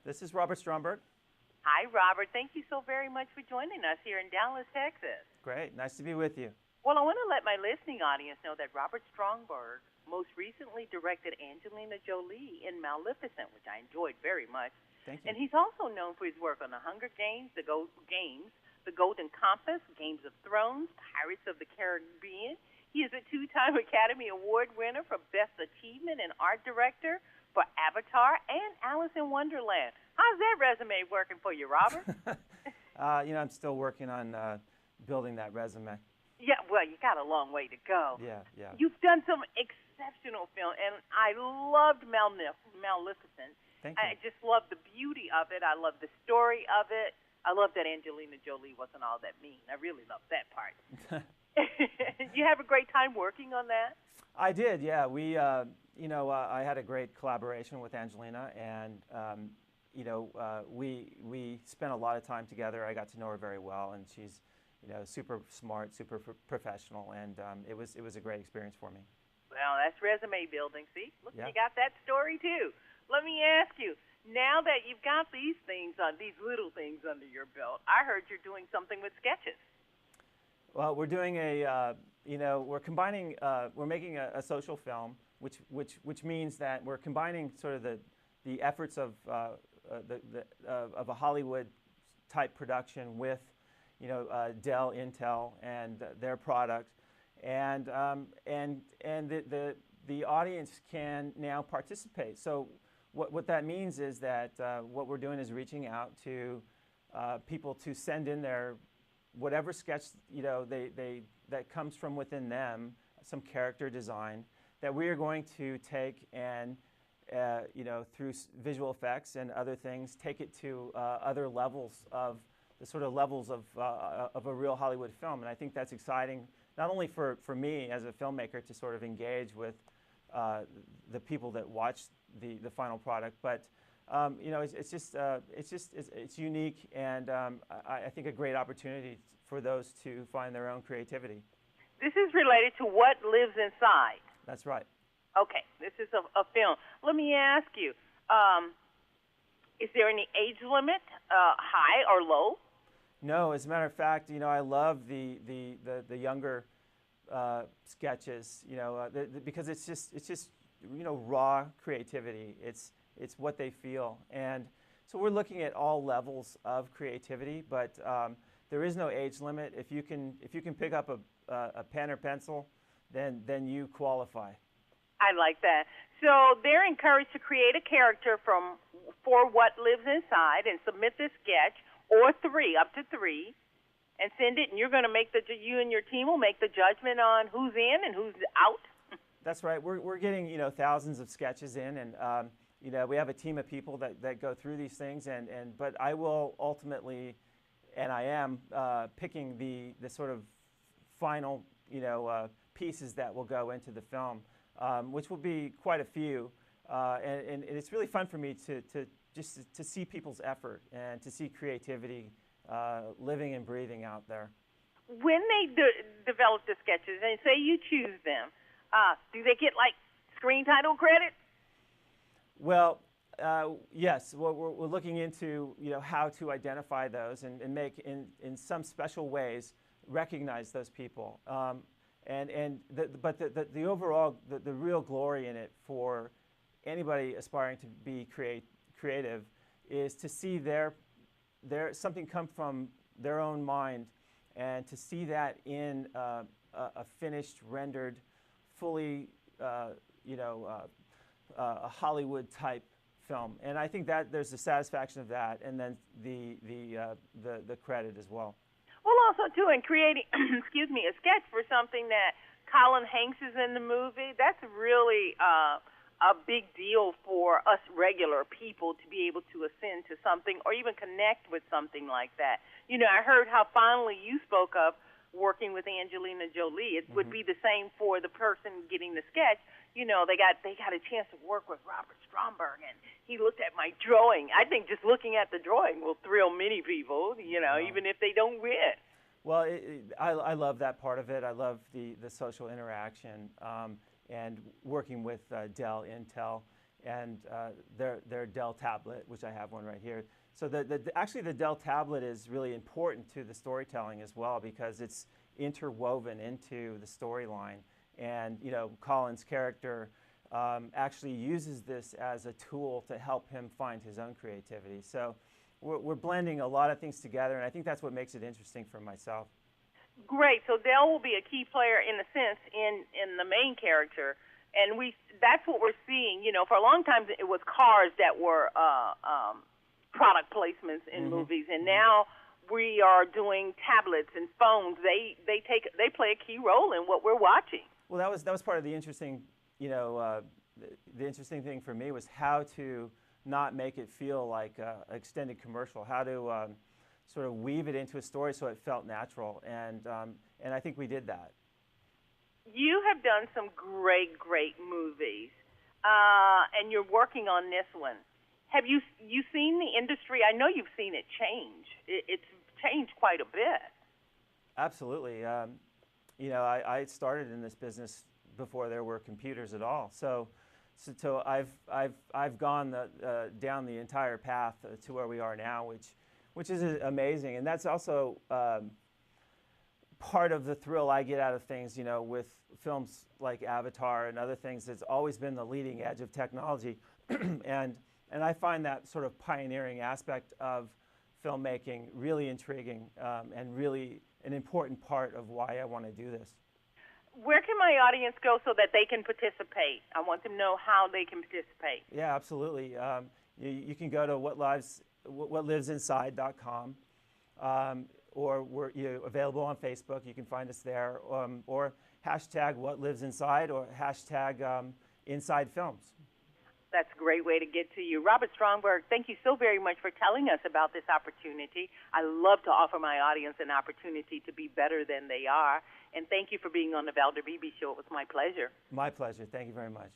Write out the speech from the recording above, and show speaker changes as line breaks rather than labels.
This is Robert Stromberg.
Hi, Robert. Thank you so very much for joining us here in Dallas, Texas.
Great. Nice to be with you.
Well, I want to let my listening audience know that Robert Stromberg most recently directed Angelina Jolie in Maleficent, which I enjoyed very much.
Thank you.
And he's also known for his work on The Hunger Games, The Golden Compass, Games of Thrones, Pirates of the Caribbean. He is a two-time Academy Award winner for Best Achievement in Art Director for Avatar and Alice in Wonderland. How's that resume working for you, Robert?
I'm still working on building that resume.
Yeah, well, you got a long way to go.
Yeah.
You've done some exceptional film, and I loved Maleficent.
Thank you.
I just love the beauty of it. I love the story of it. I love that Angelina Jolie wasn't all that mean. I really love that part. You have a great time working on that?
I did, yeah. I had a great collaboration with Angelina, and we spent a lot of time together. I got to know her very well, and she's super smart, super professional, and it was a great experience for me.
Well, that's resume building. See, look,
yeah.
You got that story too. Let me ask you. Now that you've got these little things under your belt, I heard you're doing something with sketches.
Well, we're doing we're combining, we're making a social film, which means that we're combining sort of the efforts of of a Hollywood type production with, Dell, Intel, and their product, and the audience can now participate. So what that means is that what we're doing is reaching out to people to send in their whatever sketch that comes from within them, some character design that we are going to take and through visual effects and other things, take it to other levels of the sort of levels of a real Hollywood film. And I think that's exciting, not only for me as a filmmaker to sort of engage with the people that watch the final product, but it's unique, and I think a great opportunity for those to find their own creativity.
This is related to What Lives Inside.
That's right.
Okay, this is a film. Let me ask you, is there any age limit, high or low?
No, as a matter of fact, I love the younger sketches, because it's just raw creativity. It's what they feel, and so we're looking at all levels of creativity, but there is no age limit. If you can pick up a pen or pencil, then you qualify.
I like that. So they're encouraged to create a character for What Lives Inside and submit this sketch, or up to three, and send it. And you're going to you and your team will make the judgment on who's in and who's out.
That's right. We're getting thousands of sketches in, and we have a team of people that go through these things, but I will ultimately, and I am picking the sort of final pieces that will go into the film, which will be quite a few, and it's really fun for me to see people's effort and to see creativity living and breathing out there.
When they develop the sketches and say you choose them, do they get like screen title credit?
Well, yes. Well, we're looking into how to identify those and make in some special ways recognize those people. But the overall the real glory in it for anybody aspiring to be creative is to see their something come from their own mind, and to see that in a finished, rendered, fully a Hollywood type film. And I think that there's the satisfaction of that, and then the credit as well.
Well, also too, in creating, excuse me, a sketch for something that Colin Hanks is in the movie, that's really a big deal for us regular people to be able to ascend to something or even connect with something like that. I heard how fondly you spoke of working with Angelina Jolie. It would be the same for the person getting the sketch. They got a chance to work with Robert Stromberg, and he looked at my drawing. I think just looking at the drawing will thrill many people, even if they don't win.
Well, I love that part of it. I love the social interaction and working with Dell, Intel, and their Dell tablet, which I have one right here. So actually the Dell tablet is really important to the storytelling as well because it's interwoven into the storyline. And Colin's character actually uses this as a tool to help him find his own creativity. So we're blending a lot of things together, and I think that's what makes it interesting for myself.
Great. So Dell will be a key player in a sense in the main character, and that's what we're seeing. For a long time it was cars that were product placements in movies, and now we are doing tablets and phones. They play a key role in what we're watching.
Well, that was part of the interesting, the interesting thing for me was how to not make it feel like an extended commercial, how to sort of weave it into a story so it felt natural, and I think we did that.
You have done some great movies, and you're working on this one. Have you seen the industry? I know you've seen it change. It's changed quite a bit.
Absolutely. I started in this business before there were computers at all. So I've gone down the entire path to where we are now, which is amazing. And that's also part of the thrill I get out of things, with films like Avatar and other things. It's always been the leading edge of technology. And I find that sort of pioneering aspect of filmmaking really intriguing and really an important part of why I want to do this.
Where can my audience go so that they can participate? I want them to know how they can participate.
Yeah, absolutely. You can go to whatlivesinSide.com, or we're available on Facebook. You can find us there, or hashtag #WhatLivesInside or hashtag Inside Films.
That's a great way to get to you. Robert Stromberg, thank you so very much for telling us about this opportunity. I love to offer my audience an opportunity to be better than they are. And thank you for being on the Valder Beebe Show. It was my pleasure.
My pleasure. Thank you very much.